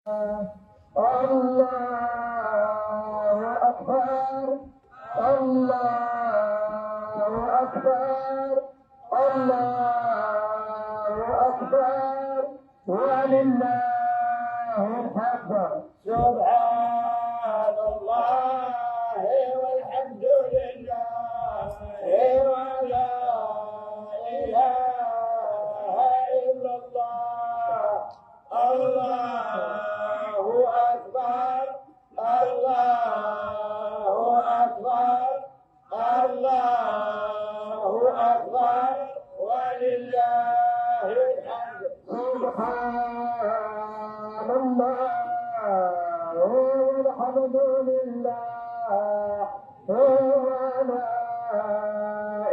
الله أكبر الله أكبر الله أكبر ولله الحمد. سبحان الله والحمد لله ولا إله إلا الله. الله أكبر الله أكبر الله أكبر ولله الحمد. سبحان الله والحمد لله ولا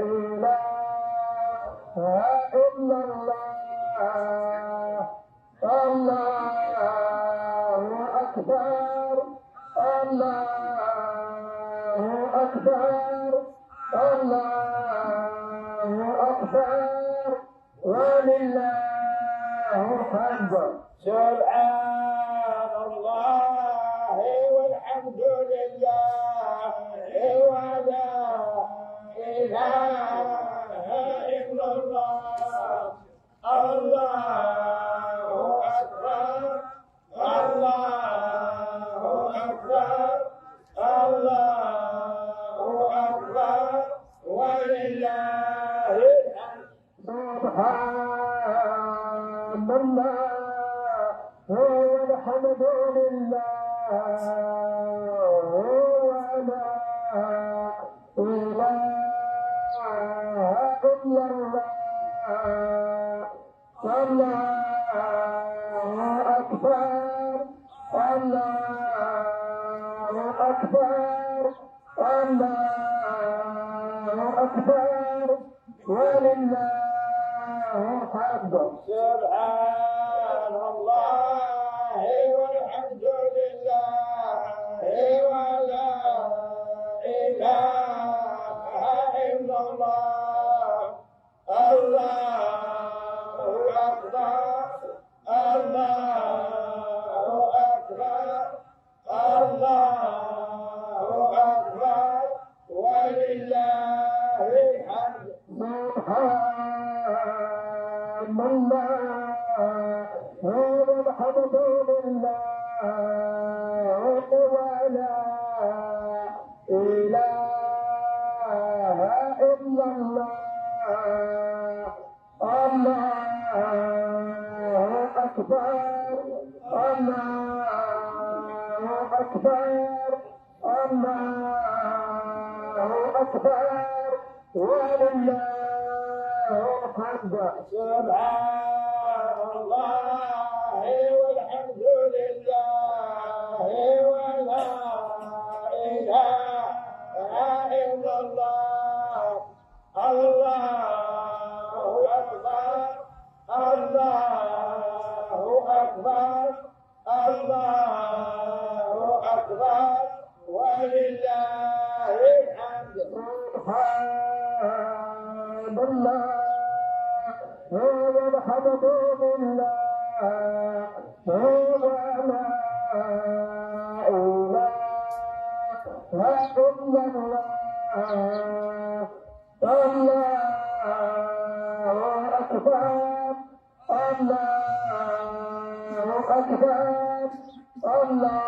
إله إلا الله. الله أكبر الله أكبر الله أكبر ولله الحمد. سبحان الله والحمد لله ولا إله إلا الله. الله أكبر الله أكبر الله أكبر ولله الحمد. سبحان الله والحمد لله ولا إله إلا الله. الله أكبر الله أكبر الله أكبر ولله الحمد. سبحان الله والحمد لله ولا إله إلا الله. الله أكبر الله أكبر الله أكبر ولله الحمد. سبحان الله والحمد لله ولا إله إلا الله. الله أكبر الله أكبر الله أكبر ولله الحمد. سبحان الله والحمد لله ولا إله إلا الله. الله أكبر الله أكبر الله أكبر ولله الحمد. سبحان الله والحمد لله ولا إله إلا الله. الله أكبر الله أكبر الله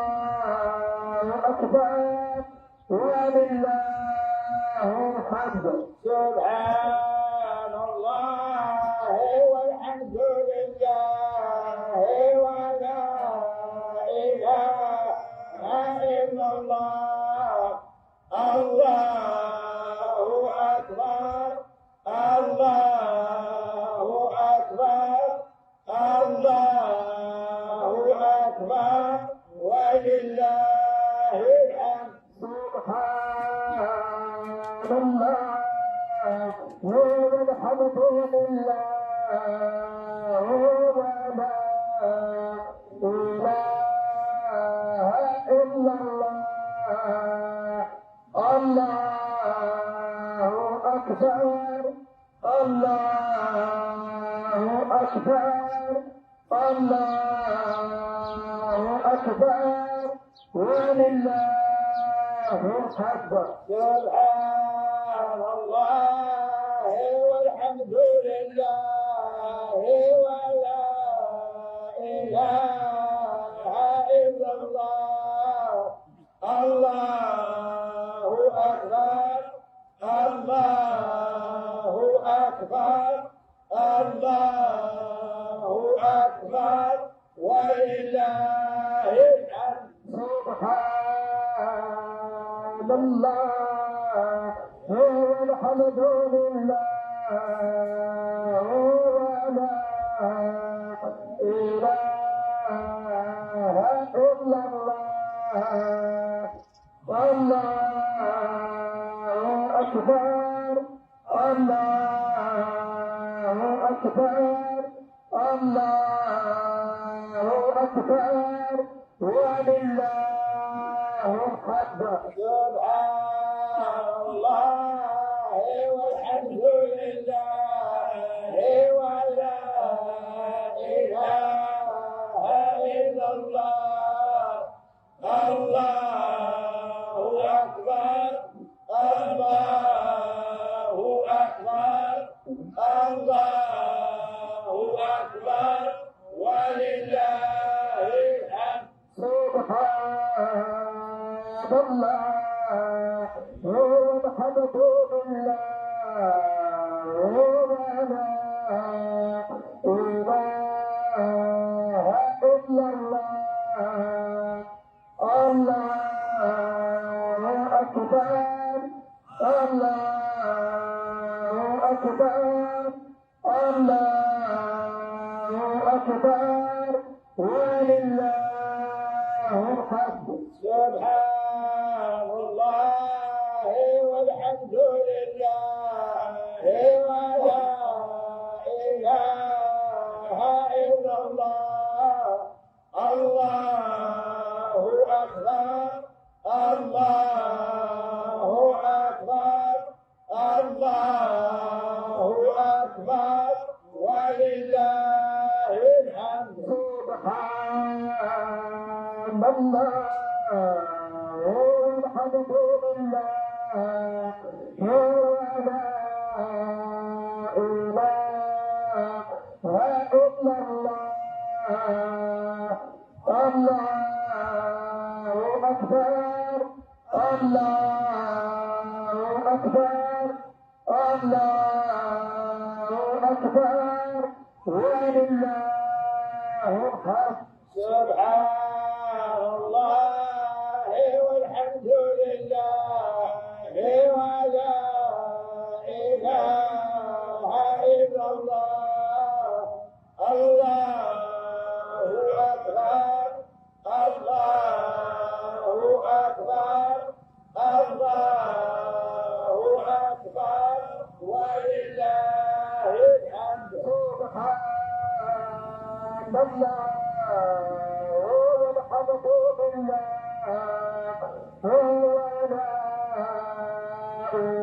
أكبر ولله الحمد. سبحان الله والحمد لله ولا إله إلا الله. الله أكبر الله أكبر الله أكبر ولله الحمد. سبحان الله والحمد لله ولا إله إلا الله. الله أكبر الله أكبر الله أكبر ولله الحمد. سبحان الله والحمد لله ولا إله إلا الله. الله أكبر الله أكبر الله أكبر ولله الحمد. سبحان الله والحمد لله ولا إله إلا الله. الله أكبر الله أكبر الله أكبر ولله الحمد. سبحان الله والحمد لله ولا إله إلا الله. الله أكبر الله أكبر الله أكبر ولله الحمد. سبحان الله والحمد لله ولا إله إلا الله. الله أكبر الله أكبر الله أكبر ولله الحمد. سبحان الله والحمد لله ولا إله إلا الله. الله أكبر الله أكبر الله أكبر ولله الحمد. سبحان الله والحمد لله ولا إله إلا الله. الله أكبر الله أكبر الله أكبر ولله الحمد. سبحان الله والحمد لله ولا إله إلا الله. الله أكبر الله أكبر الله أكبر ولله الحمد. سبحان الله والحمد لله ولا إله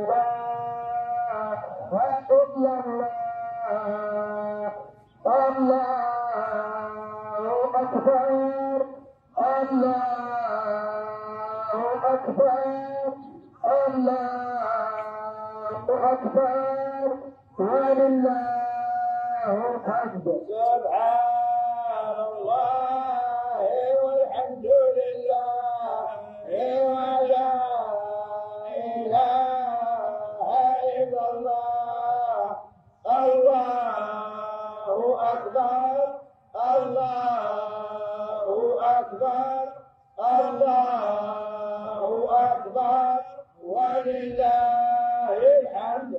إلا الله. الله أكبر الله أكبر الله أكبر ولله الحمد. سبحان الله والحمد لله ولا إله إلا الله. الله أكبر الله أكبر الله أكبر ولله الحمد.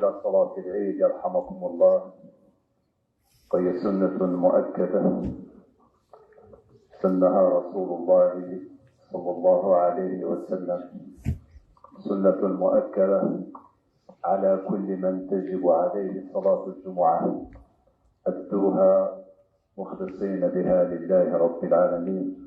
إلى صلاة العيد يرحمكم الله. وهي سنة مؤكدة سنها رسول الله صلى الله عليه وسلم، سنة مؤكدة على كل من تجب عليه صلاة الجمعة، أدوها مخلصين بها لله رب العالمين.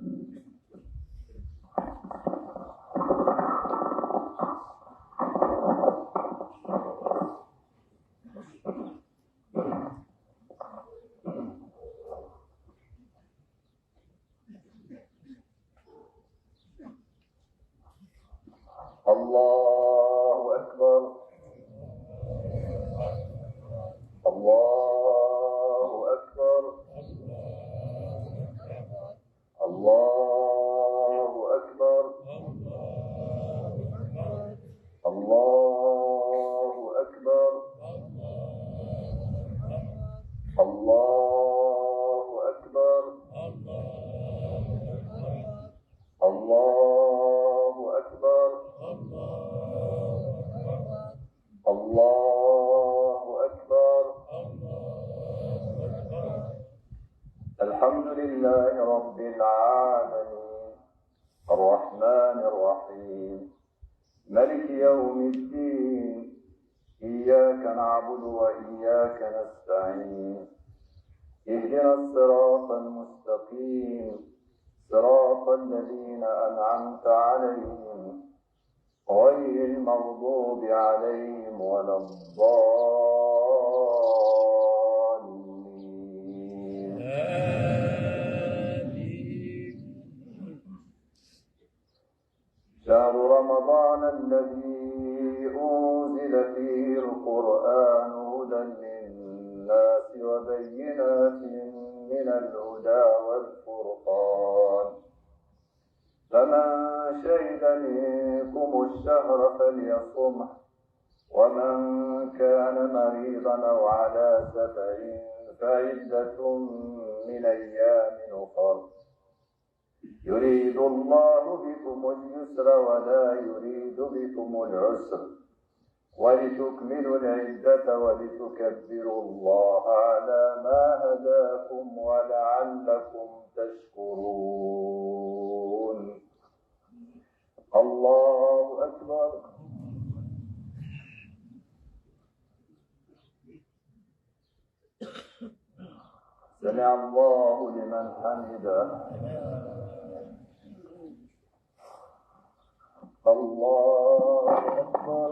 الله أكبر، الله أكبر، الله أكبر، الله أكبر، الله أكبر، الله أكبر، الله أكبر. الحمد لله رب العالمين، الرحمن الرحيم، ملك يوم الدين، إياك نعبد وإياك نستعين، اهدنا الصراط المستقيم، صراط الذين أنعمت عليهم غير المغضوب عليهم ولا الضالين. شهر رمضان الذي أنزل فيه القرآن هدى للناس وبينات من الهدى والفرقان، فمن شهد منكم الشهر فليصمه، ومن كان مريضا أو على سفر فعدة من أيام أخر، يريد الله بكم اليسر ولا يريد بكم العسر، ولتكملوا العدة ولتكبروا الله على ما هداكم ولعلكم تشكرون. الله أكبر. سمع الله لمن حمده. الله أكبر.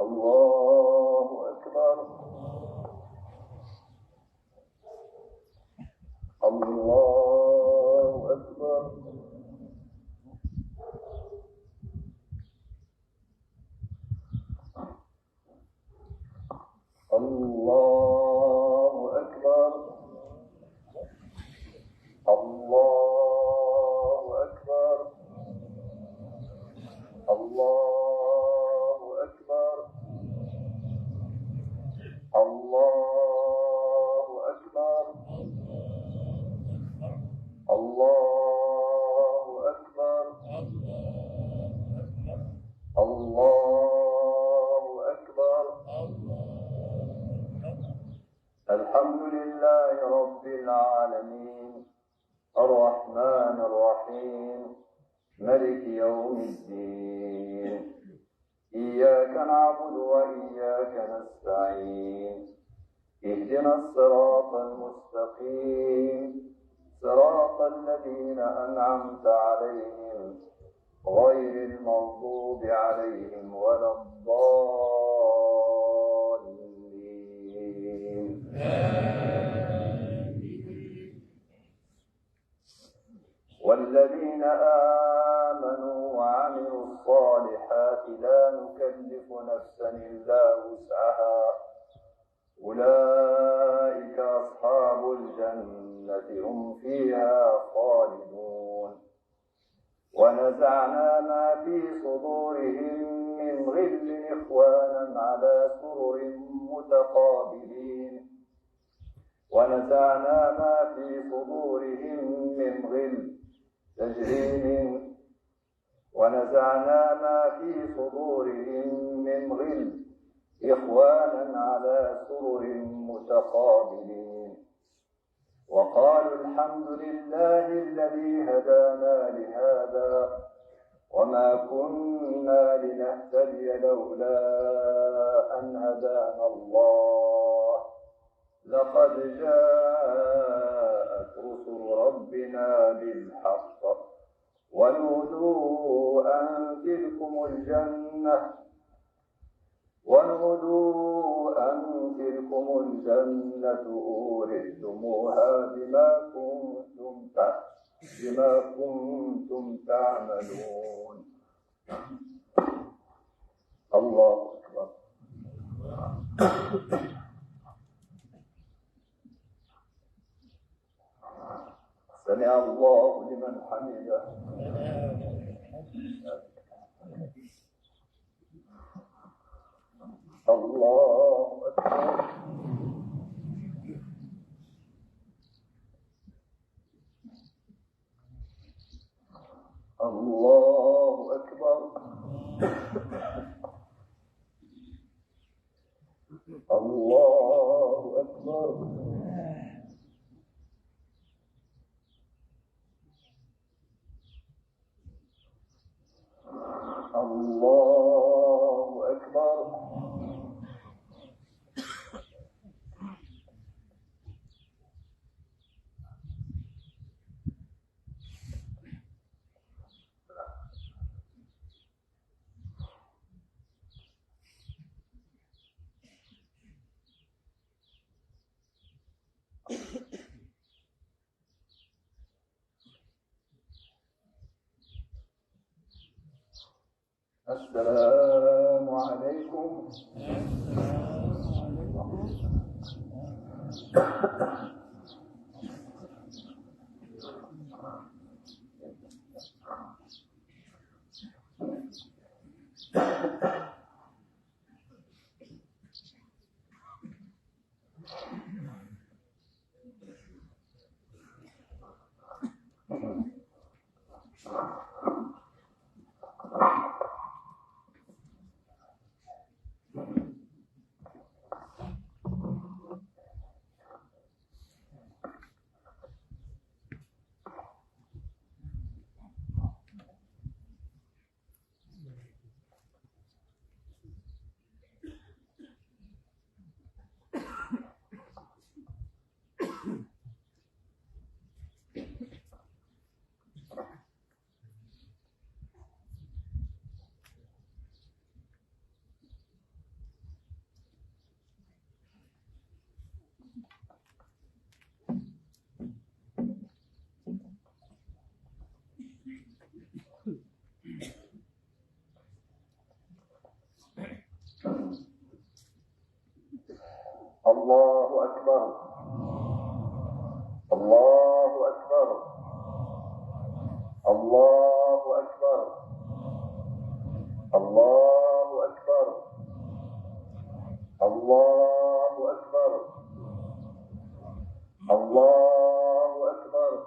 الله أكبر. الله أكبر. الله أكبر. الله أكبر. الله أكبر. الله أكبر. الله أكبر. الله أكبر. الحمد لله رب العالمين، الرحمن الرحيم، ملك يوم الدين، إياك نعبد وإياك نستعين، اهدنا الصراط المستقيم، صراط الذين أنعمت عليهم غير المغضوب عليهم ولا الضالين. والذين آمنوا وعملوا الصالحات لا نكلف نفسا إلا وسعها، أولئك أصحاب الجنة هم فيها خالدون. ونزعنا ما في صدورهم من غل إخوانا على سرر متقابلين. ونزعنا ما في صدورهم من غل تجري من ونزعنا ما في صدورهم من غل إخوانا على سرر متقابلين وقالوا الحمد لله الذي هدانا لهذا وما كنا لنهتدي لولا أن هدانا الله لقد جاءت رسل ربنا بالحق ونودوا أن تلكم الجنة أورثتموها بما كنتم تعملون. الله أكبر. سمع الله لمن حمده. الله أكبر. الله أكبر. الله أكبر. الله أكبر. السلام عليكم. الله أكبر. الله أكبر. الله أكبر. الله أكبر. الله أكبر. الله أكبر.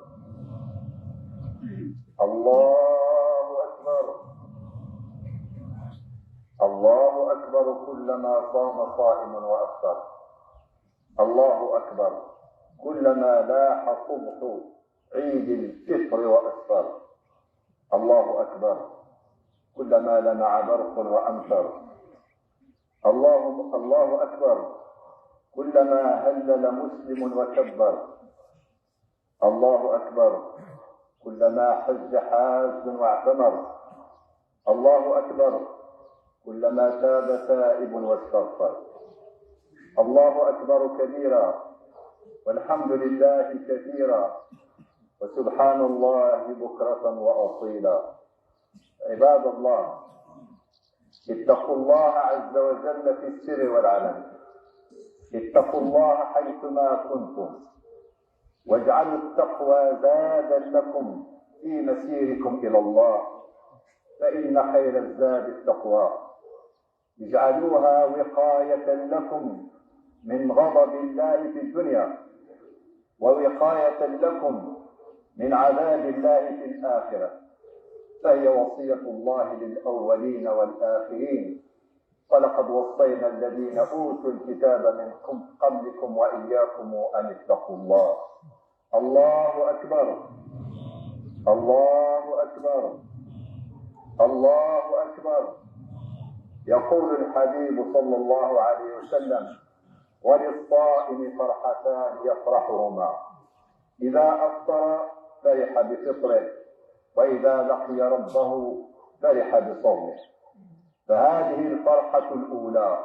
الله أكبر. الله أكبر كلما صام صائم وأفطر. الله أكبر كلما لاح صبح عيد الفطر وأسفر. الله أكبر كلما لمع برق وأمطر. الله أكبر كلما هلل مسلم وكبر. الله أكبر كلما حج حاج واعتمر. الله أكبر كلما تاب تائب واستغفر. الله أكبر كبيرا والحمد لله كثيرا وسبحان الله بكرة وأصيلا. عباد الله اتقوا الله عز وجل في السر والعلن. اتقوا الله حيثما كنتم واجعلوا التقوى زادا لكم في مسيركم إلى الله فإن خير الزاد التقوى. اجعلوها وقاية لكم من غضب الله في الدنيا ووقاية لكم من عذاب الله في الآخرة، فهي وصية الله للأولين والآخرين. ولقد وصينا الذين أوتوا الكتاب من قبلكم وإياكم أن اتقوا الله. الله أكبر، الله أكبر، الله أكبر. يقول الحبيب صلى الله عليه وسلم: وللصائم فرحتان يفرحهما، إذا أفطر فرح بفطره، وإذا لقي ربه فرح بصومه. فهذه الفرحة الأولى،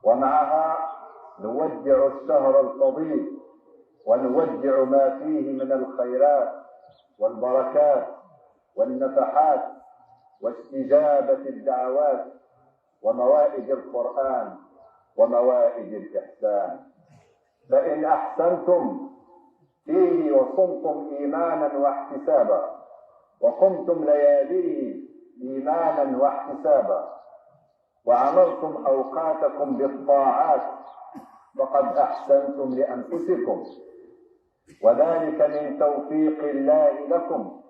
ومعها نودع الشهر الفضيل، ونودع ما فيه من الخيرات والبركات والنفحات واستجابة الدعوات وموائد القرآن وموائد الإحسان. فإن أحسنتم فيه وصمتم إيمانا واحتسابا، وقمتم لياليه إيمانا واحتسابا، وعمرتم أوقاتكم بالطاعات، فقد أحسنتم لأنفسكم، وذلك من توفيق الله لكم،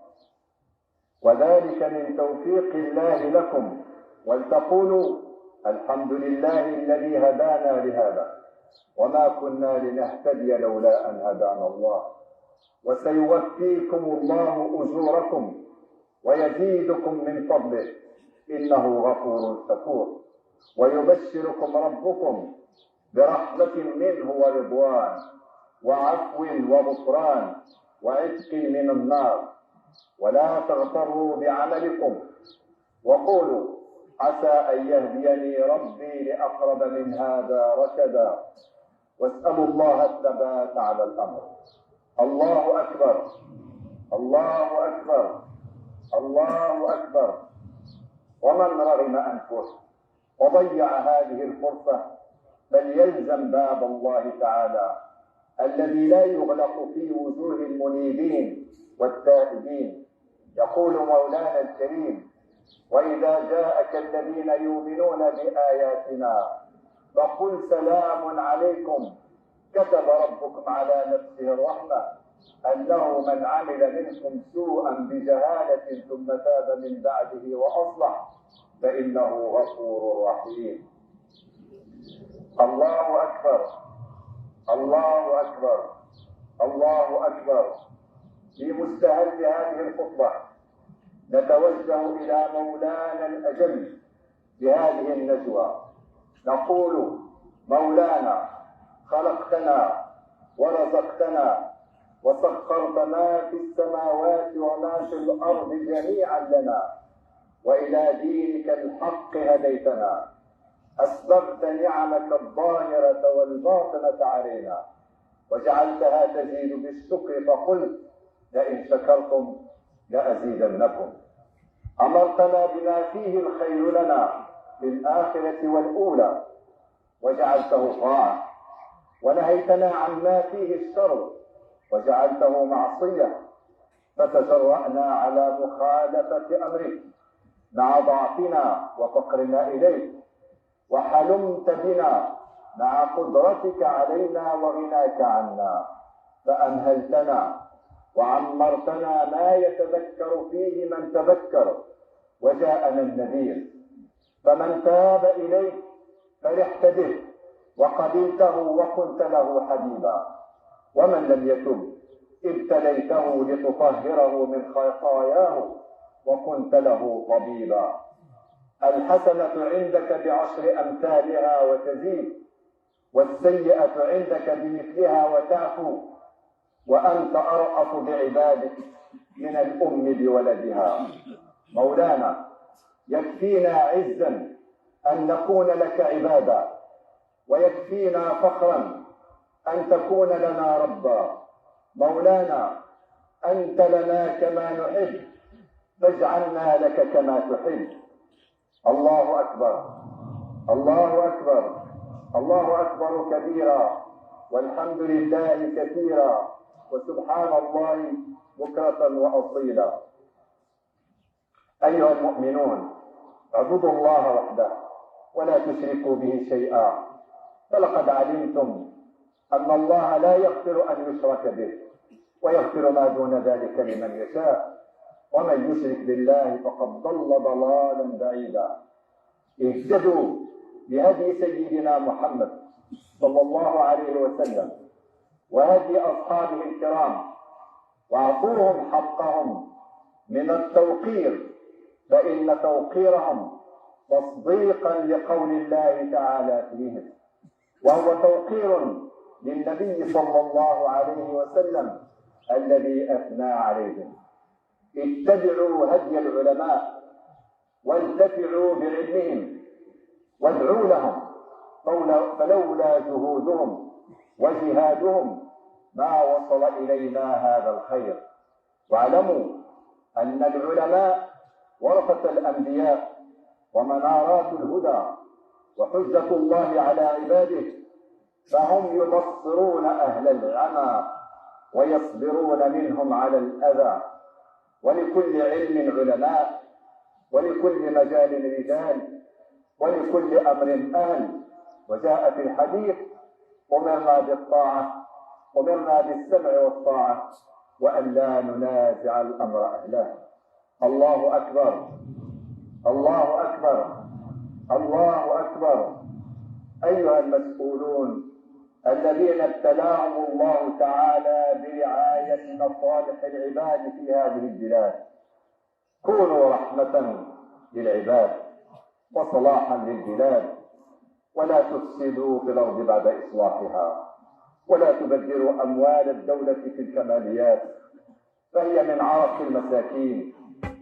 وذلك من توفيق الله لكم. ولتقولوا: الحمد لله الذي هدانا لهذا، وما كنا لنهتدي لولا أن هدانا الله. وسيوفيكم الله أجوركم ويزيدكم من فضله، إنه غفور شكور. ويبشركم ربكم برحمة منه ورضوان وعفو وغفران وعتق من النار. ولا تغتروا بعملكم، وقولوا: عسى أن يهديني ربي لأقرب من هذا رشدا. واسألوا الله الثبات على الأمر. الله أكبر، الله أكبر، الله أكبر. ومن رغم أنفه وضيع هذه الفرصة فليلزم باب الله تعالى الذي لا يغلق في وجوه المنيبين والتائبين. يقول مولانا الكريم: وإذا جاءك الذين يؤمنون بآياتنا فقل سلام عليكم، كتب ربكم على نفسه الرحمة أنه من عمل منكم سوءا بجهالة ثم تاب من بعده وأصلح فإنه غفور رحيم. الله أكبر، الله أكبر، الله أكبر. في مستهل هذه الخطبة نتوجه إلى مولانا الأجل بهذه النجوى، نقول: مولانا، خلقتنا ورزقتنا وسخرت ما في السماوات وما في الأرض جميعا لنا، وإلى دينك الحق هديتنا، أسبغت نعمك الظاهرة والباطنة علينا، وجعلتها تزيد بالشكر، فقلت: لئن شكرتم لأزيدنكم. أمرتنا بما فيه الخير لنا في الآخرة والأولى وجعلته طاعة، ونهيتنا عما فيه الشر وجعلته معصية، فتجرأنا على مخالفة أمرك مع ضعفنا وفقرنا إليك، وحلمت بنا مع قدرتك علينا وغناك عنا، فأمهلتنا وعمرتنا ما يتذكر فيه من تذكر، وجاءنا النذير. فمن تاب إليك فرحت به وقبلته وكنت له حبيبا، ومن لم يتب ابتليته لتطهره من خطاياه وكنت له طبيبا. الحسنة عندك بعشر أمثالها وتزيد، والسيئة عندك بمثلها وتعفو، وأنت أرأف بعبادك من الأم بولدها. مولانا، يكفينا عزا أن نكون لك عبادا، ويكفينا فخرا أن تكون لنا ربا. مولانا، أنت لنا كما نحب، فاجعلنا لك كما تحب. الله أكبر، الله أكبر، الله أكبر كبيرا، والحمد لله كثيرا، وسبحان الله بكرة وأصيلا. أيها المؤمنون، اعبدوا الله وحده ولا تشركوا به شيئا، فلقد علمتم أن الله لا يغفر أن يشرك به ويغفر ما دون ذلك لمن يشاء، ومن يشرك بالله فقد ضل ضلالا بعيدا. اهتدوا بهدي سيدنا محمد صلى الله عليه وسلم وهدي أصحابه الكرام، واعطوهم حقهم من التوقير، فإن توقيرهم تصديقا لقول الله تعالى فيهم، وهو توقير للنبي صلى الله عليه وسلم الذي أثنى عليهم. اتبعوا هدي العلماء وانتفعوا بعلمهم وادعوا لهم، فلولا جهودهم وجهادهم ما وصل إلينا هذا الخير. واعلموا أن العلماء ورثة الأنبياء ومنارات الهدى وحجة الله على عباده، فهم يبصرون أهل العمى ويصبرون منهم على الأذى. ولكل علم علماء، ولكل مجال رجال، ولكل أمر أهل. وجاء في الحديث: أمرنا بالطاعة، أمرنا بالسمع والطاعة، وأن لا ننازع الأمر أهله. الله أكبر، الله أكبر، الله أكبر. أيها المسؤولون الذين ابتلاهم الله تعالى برعاية مصالح العباد في هذه البلاد، كونوا رحمة للعباد وصلاحا للبلاد، ولا تفسدوا في الأرض بعد إصلاحها، ولا تبذروا أموال الدولة في الكماليات، فهي من عرق المساكين.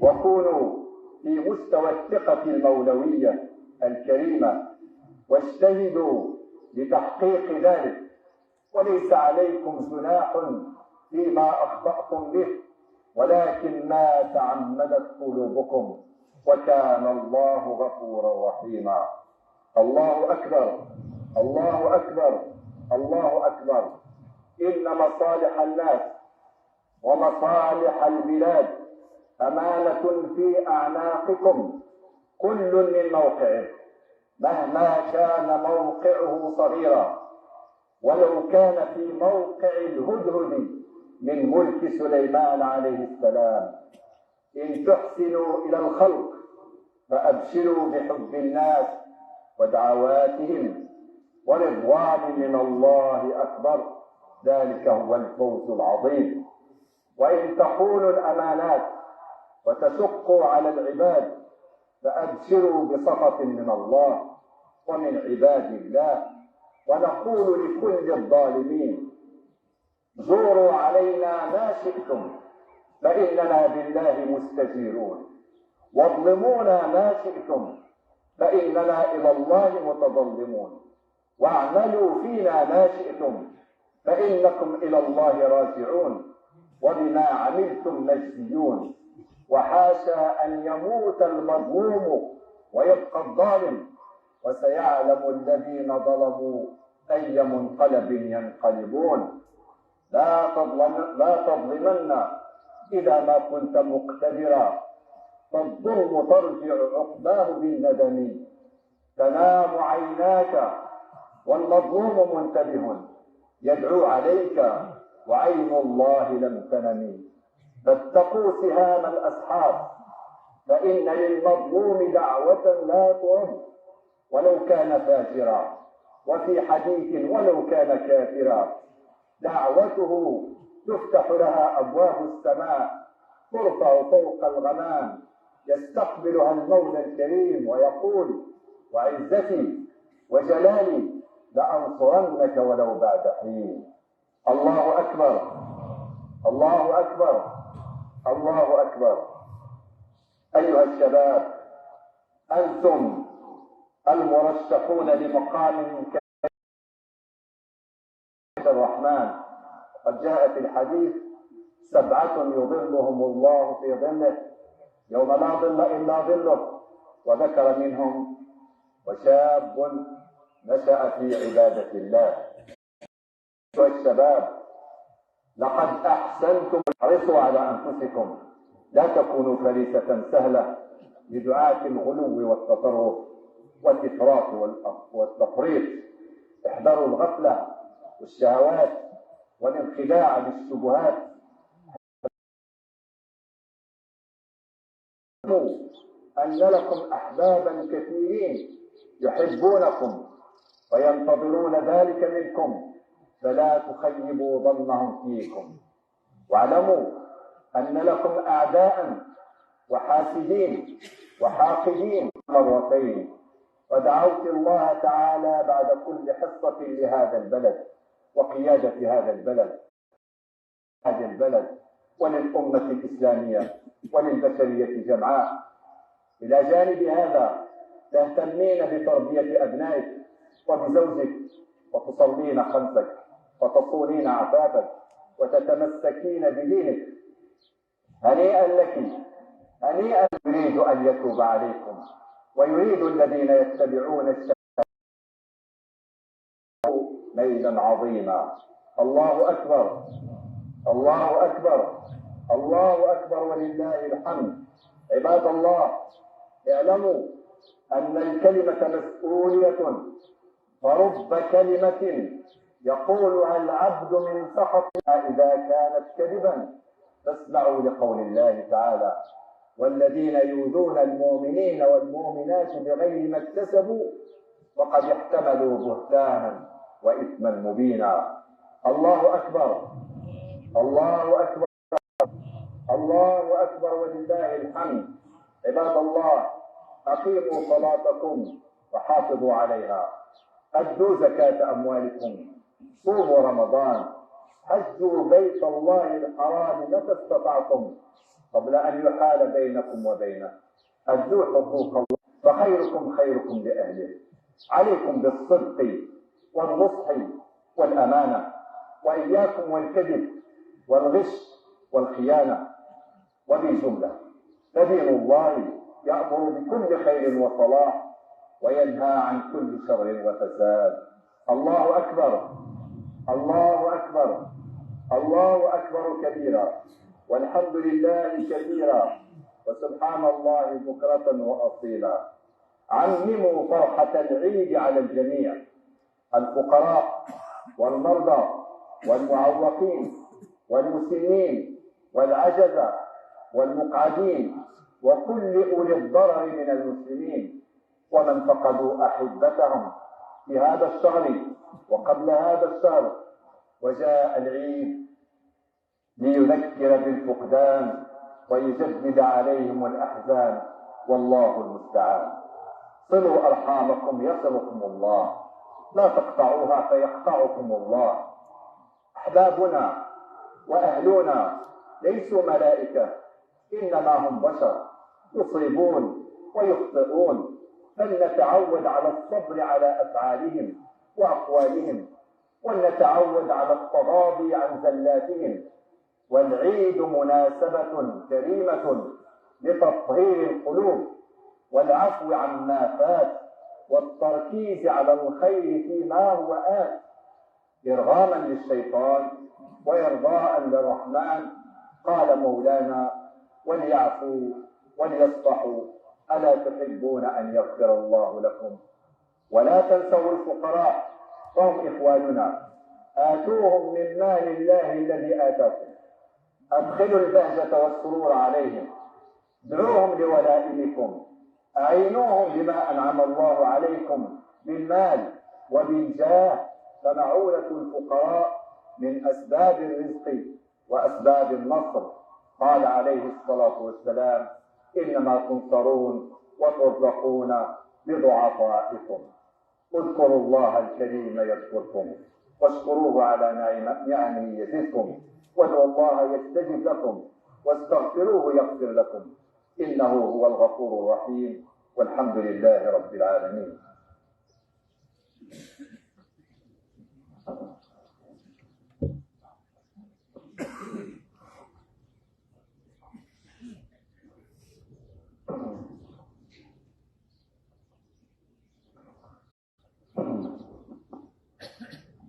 وكونوا في مستوى الثقة المولوية الكريمة، واجتهدوا لتحقيق ذلك، وليس عليكم جناح فيما أخطأتم به، ولكن ما تعمدت قلوبكم، وكان الله غفورا رحيما. الله أكبر، الله أكبر، الله أكبر. إن مصالح الناس ومصالح البلاد أمانة في أعناقكم، كل من موقعه، مهما كان موقعه صغيرا، ولو كان في موقع الهدهد من ملك سليمان عليه السلام. إن تحسنوا إلى الخلق فأبشروا بحب الناس ودعواتهم، ورضوان من الله أكبر، ذلك هو الفوز العظيم. وإن تخونوا الأمانات وتشقوا على العباد فأبشروا بسخط من الله ومن عباد الله. ونقول لكل الظالمين: زوروا علينا ما شئتم فإننا بالله مستجيرون، واظلمونا ما شئتم فإننا إلى الله متظلمون، واعملوا فينا ما شئتم فإنكم إلى الله راجعون، وبما عملتم مجزيون. وحاشا أن يموت المظلوم ويبقى الظالم، وسيعلم الذين ظلموا أي منقلب ينقلبون. لا تظلمن إذا ما كنت مقتدرا، فالظلم ترجع عقباه بالندم. تنام عيناك والمظلوم منتبه، يدعو عليك وعين الله لم تنم. فاتقوا سهام الأسحار، فإن للمظلوم دعوة لا ترد ولو كان فاجرا، وفي حديث ولو كان كافرا. دعوته تفتح لها أبواب السماء، ترفع فوق الغمام، يستقبلها المولى الكريم ويقول: وعزتي وجلالي لأنصرنك ولو بعد حين. الله أكبر، الله أكبر، الله أكبر. أيها الشباب، أنتم المرشحون لمقام الرحمن. قد جاء في الحديث: 7 يظلهم الله في ظله يوم لا ظل إلا ظله. وذكر منهم: وشاب نشأ في عبادة الله. أيها الشباب، لقد أحسنتم، احرصوا على أنفسكم، لا تكونوا فريسة سهلة لدعاة الغلو والتطرف والإفراط والتفريط. احذروا الغفلة والشهوات والانخداع بالشبهات أن لكم أحبابا كثيرين يحبونكم وينتظرون ذلك منكم، فلا تخيبوا ظنهم فيكم. واعلموا أن لكم أعداء وحاسدين وحاقدين مرتين. ودعوت الله تعالى بعد كل حصة لهذا البلد وقيادة هذا البلد وللأمة الإسلامية وللبشرية جمعاء. إلى جانب هذا تهتمين بتربية أبنائك وبزوجك، وتصلين خمسك وتصونين عفافك وتتمسكين بدينك. هنيئا لك، هنيئا. يريد أن يتوب عليكم ويريد الذين يتبعون الشهوات ميلا عظيما. الله أكبر، الله أكبر، الله أكبر ولله الحمد. عباد الله، اعلموا أن الكلمة مسؤولية، فرب كلمة يقولها العبد من سخطها إذا كانت كذبا. فاسمعوا لقول الله تعالى: والذين يؤذون المؤمنين والمؤمنات بغير ما اكتسبوا وقد احتملوا بهتانا وإثما مبينا. الله أكبر، الله أكبر، الله أكبر ولله الحمد. عباد الله، أقيموا صلاتكم وحافظوا عليها، أدوا زكاة أموالكم، صوموا رمضان، حجوا بيت الله الحرام متى استطعتم قبل أن يحال بينكم وبينه، أدوا حقوق الله، فخيركم خيركم لأهله. عليكم بالصدق والنصح والأمانة، وإياكم والكذب والغش والخيانة. وبالجملة فدين الله يأمر بكل خير وصلاح وينهى عن كل شر وفساد. الله أكبر، الله أكبر، الله أكبر كبيرا، والحمد لله كثيرا، وسبحان الله بكرة وأصيلا. عمموا فرحة العيد على الجميع، الفقراء والمرضى والمعوقين والمسنين والعجزة والمقعدين وكل أولي الضرر من المسلمين، ومن فقدوا أحبتهم في هذا الشهر وقبل هذا الشهر. وجاء العيد ليذكر بالفقدان ويجدد عليهم الأحزان، والله المستعان. صلوا أرحامكم يصلكم الله، لا تقطعوها فيقطعكم الله. أحبابنا وأهلنا ليسوا ملائكة، إنما هم بشر يصيبون ويخطئون، فلنتعود على الصبر على أفعالهم وأقوالهم، ولنتعود على التغاضي عن زلاتهم. والعيد مناسبة كريمة لتطهير القلوب والعفو عما فات والتركيز على الخير فيما هو آت، إرغاما للشيطان وإرضاء للرحمن. قال مولانا: وليعفوا وليصفحوا ألا تحبون أن يغفر الله لكم. ولا تنسوا الفقراء فهم إخواننا، آتوهم من مال الله الذي آتاكم، أدخلوا البهجة والسرور عليهم، ادعوهم لولائمكم، أعينوهم بما أنعم الله عليكم بالمال وبالجاه. فمعونة الفقراء من أسباب الرزق وأسباب النصر. قال عليه الصلاة والسلام: إنما تنصرون وترزقون بضعفائكم. اذكروا الله الكريم يذكركم، واشكروه على نعمه يزدكم، وادعوا الله يستجب لكم، واستغفروه يغفر لكم، إنه هو الغفور الرحيم. والحمد لله رب العالمين.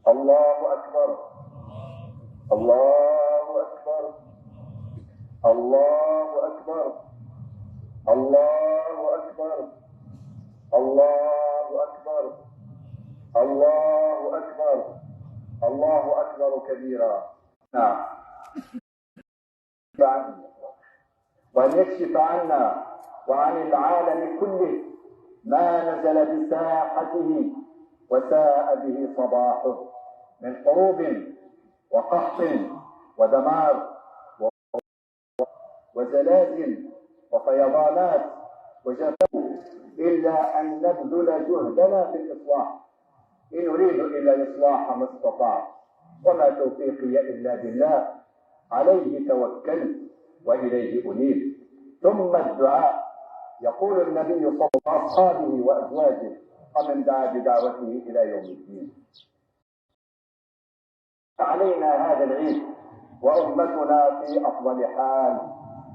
الله أكبر، الله أكبر، الله أكبر، الله أكبر، الله أكبر، الله أكبر، الله أكبر كبيرا. نعم، وأن يكشف عنا وعن العالم كله ما نزل بساحته وساء به صباحه من حروب وقحط ودمار وزلازل وفيضانات وجفاف، إلا أن نبذل جهدنا في الإصلاح. إن أريد إلا إصلاح ما استطعت، وما توفيقي إلا بالله، عليه توكلت وإليه أنيب. ثم الدعاء. يقول النبي صلى الله عليه وسلم وأصحابه وأزواجه: ومن دعا بدعوته إلى يوم الدين. علينا هذا العيد وأمتنا في أفضل حال،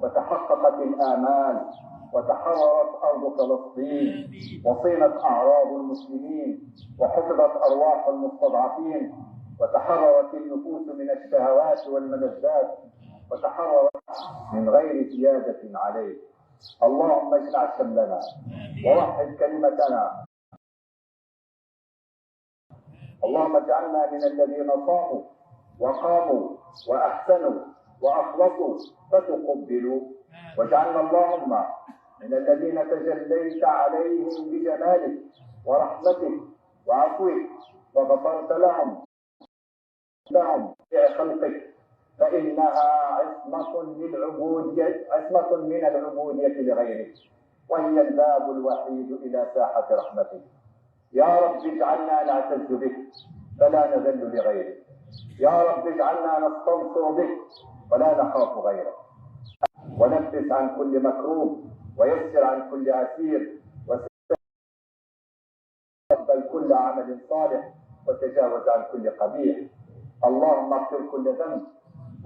وتحققت الآمال، وتحررت أرض فلسطين، وصينت أعراض المسلمين، وحفظت أرواح المستضعفين، وتحررت النفوس من الشهوات والملذات، وتحررت من غير زيادة عليه. اللهم اجمع شملنا ووحد كلمتنا. اللهم اجعلنا من الذين صاموا وقاموا وأحسنوا وأخلصوا فتقبلوا، واجعلنا اللهم من الذين تجليت عليهم بجمالك ورحمتك وعفوك وغفرت لهم في خلقك، فإنها عصمة من العبودية لغيرك، وهي الباب الوحيد إلى ساحة رحمتك. يا رب اجعلنا نعتز بك فلا نذل لغيرك. يا رب اجعلنا نستنصر بك ولا نخاف غيرك. ونفس عن كل مكروب، ويسر عن كل عسير، وتقبل كل عمل صالح، وتجاوز عن كل قبيح. اللهم اغفر كل ذنب،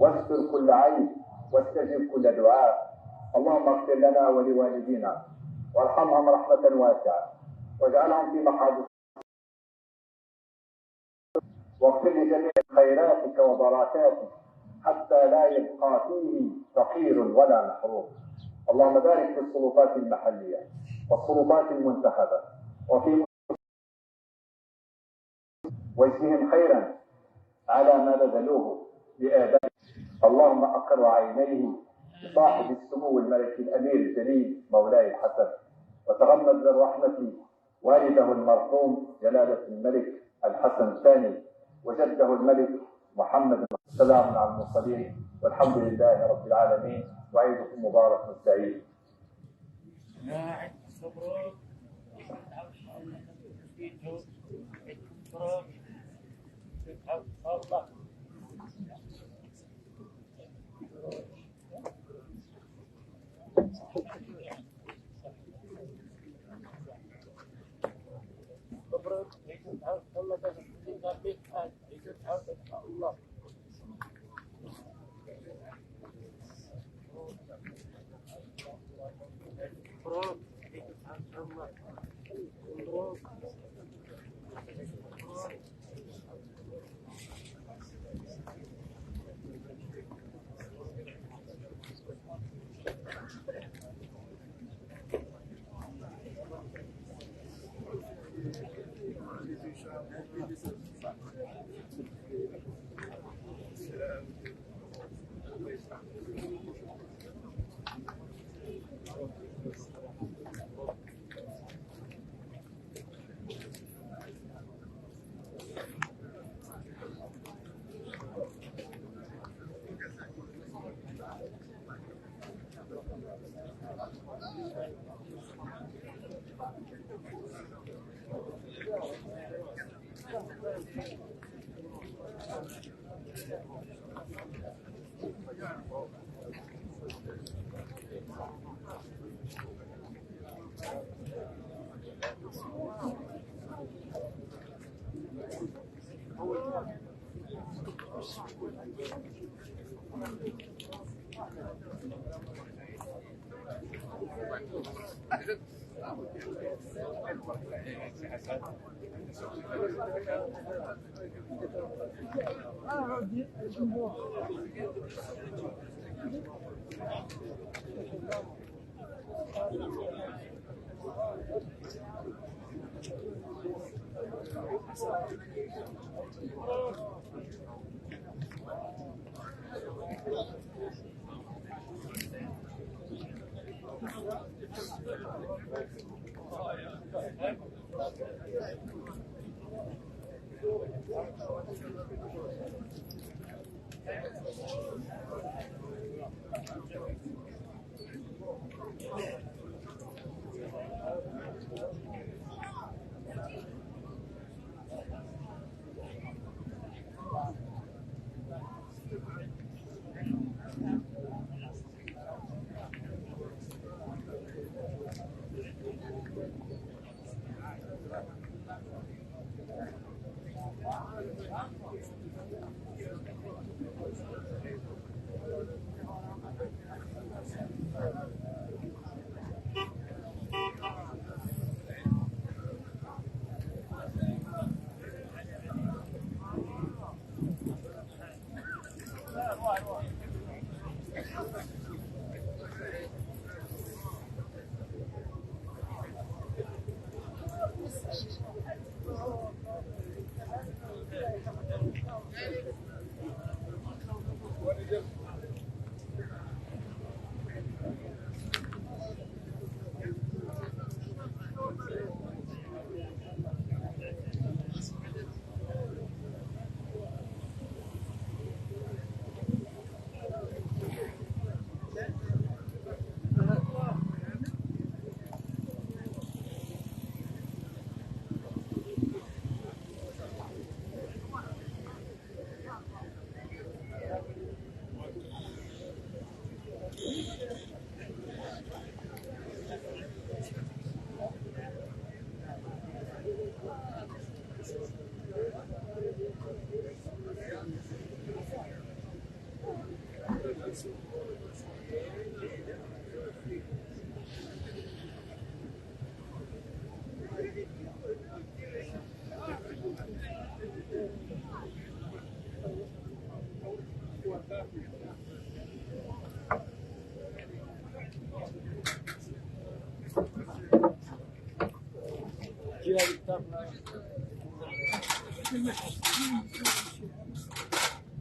واستر كل عيب، واستجب كل دعاء. اللهم اغفر لنا ولوالدينا، وارحمهم رحمة واسعة، واجعلهم في مقعد، واغفر لجميع خيراتك وبركاتك حتى لا يبقى فيه فقير ولا محروم. اللهم بارك في السلطات المحلية والسلطات المنتخبة، وفي واجزهم خيرا على ما بذلوه لآبائهم. اللهم أقر عينيه بصاحب السمو الملكي الأمير الجليل مولاي الحسن، وتغمد بالرحمة والده المرحوم جلالة الملك الحسن الثاني، وجده الملك محمد. السلام على المرسلين، والحمد لله رب العالمين، وعيدكم مبارك سعيد.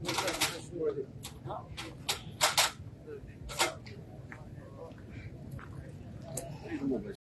Thank you.